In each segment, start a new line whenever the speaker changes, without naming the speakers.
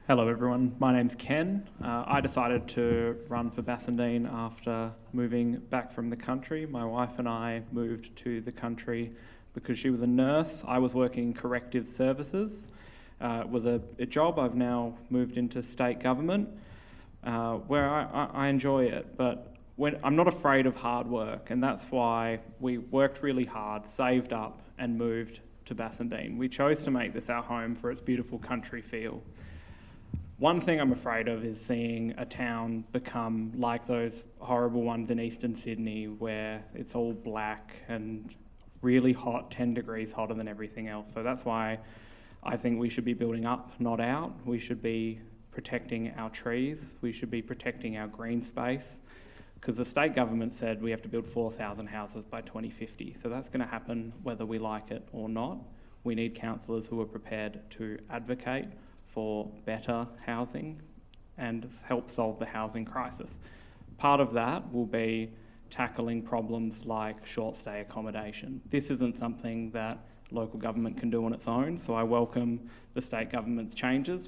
Hello everyone, my name's Ken. I decided to run for Bassendean after moving back from the country. My wife and I moved to the country because she was a nurse. I was working corrective services. It was a job. I've now moved into state government where I enjoy it, but I'm not afraid of hard work, and that's why we worked really hard, saved up and moved to Bassendean. We chose to make this our home for its beautiful country feel. One thing I'm afraid of is seeing a town become like those horrible ones in eastern Sydney where it's all black and really hot, 10 degrees hotter than everything else. So that's why I think we should be building up, not out. We should be protecting our trees. We should be protecting our green space, because the state government said we have to build 4,000 houses by 2050. So that's going to happen whether we like it or not. We need councillors who are prepared to advocate for better housing and help solve the housing crisis. Part of that will be tackling problems like short stay accommodation. This isn't something that local government can do on its own, so I welcome the state government's changes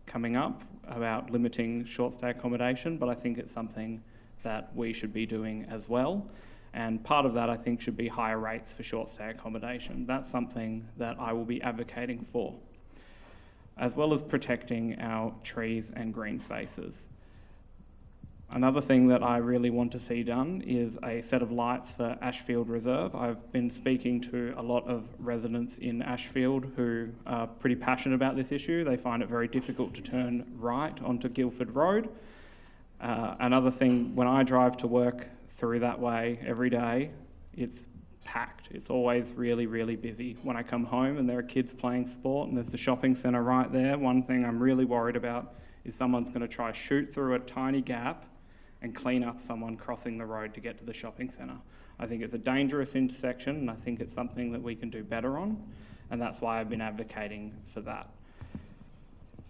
coming up about limiting short stay accommodation, but I think it's something that we should be doing as well. And part of that, I think, should be higher rates for short stay accommodation. That's something that I will be advocating for, as well as protecting our trees and green spaces. Another thing that I really want to see done is a set of lights for Ashfield Reserve. I've been speaking to a lot of residents in Ashfield who are pretty passionate about this issue. They find it very difficult to turn right onto Guildford Road. Another thing, when I drive to work through that way every day, it's packed. It's always really, really busy. When I come home and there are kids playing sport and there's the shopping centre right there, one thing I'm really worried about is someone's going to try shoot through a tiny gap and clean up someone crossing the road to get to the shopping centre. I think it's a dangerous intersection, and I think it's something that we can do better on, and that's why I've been advocating for that.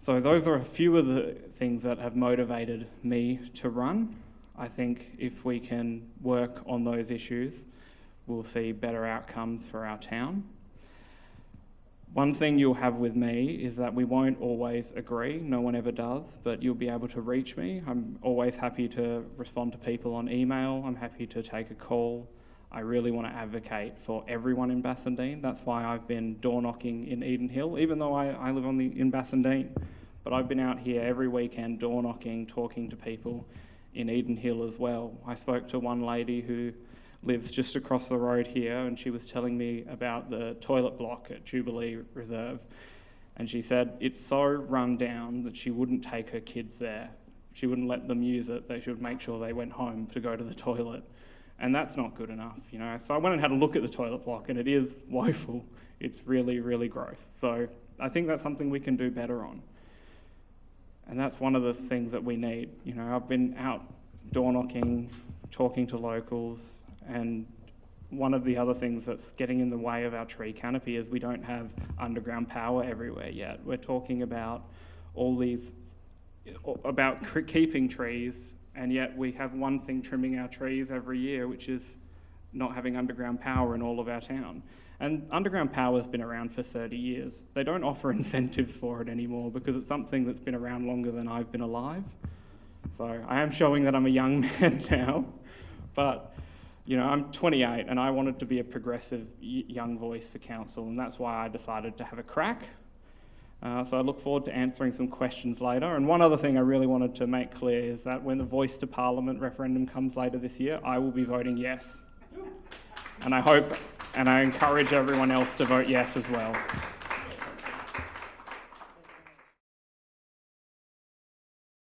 So those are a few of the things that have motivated me to run. I think if we can work on those issues, we'll see better outcomes for our town. One thing you'll have with me is that we won't always agree, no one ever does, but you'll be able to reach me. I'm always happy to respond to people on email. I'm happy to take a call. I really want to advocate for everyone in Bassendean. That's why I've been door knocking in Eden Hill, even though I live in Bassendean. But I've been out here every weekend door knocking, talking to people in Eden Hill as well. I spoke to one lady who lives just across the road here, and she was telling me about the toilet block at Jubilee Reserve, and she said it's so run down that she wouldn't take her kids there. She wouldn't let them use it. They should make sure they went home to go to the toilet, and that's not good enough, you know. So I went and had a look at the toilet block, and it is woeful. It's really, really gross. So I think that's something we can do better on, and that's one of the things that we need. You know, I've been out door knocking, talking to locals, and one of the other things that's getting in the way of our tree canopy is we don't have underground power everywhere yet. We're talking about keeping trees, and yet we have one thing trimming our trees every year, which is not having underground power in all of our town. And underground power has been around for 30 years. They don't offer incentives for it anymore because it's something that's been around longer than I've been alive. So I am showing that I'm a young man now, but you know, I'm 28 and I wanted to be a progressive young voice for council, and that's why I decided to have a crack. So I look forward to answering some questions later. And one other thing I really wanted to make clear is that when the Voice to Parliament referendum comes later this year, I will be voting yes. And I hope and I encourage everyone else to vote yes as well.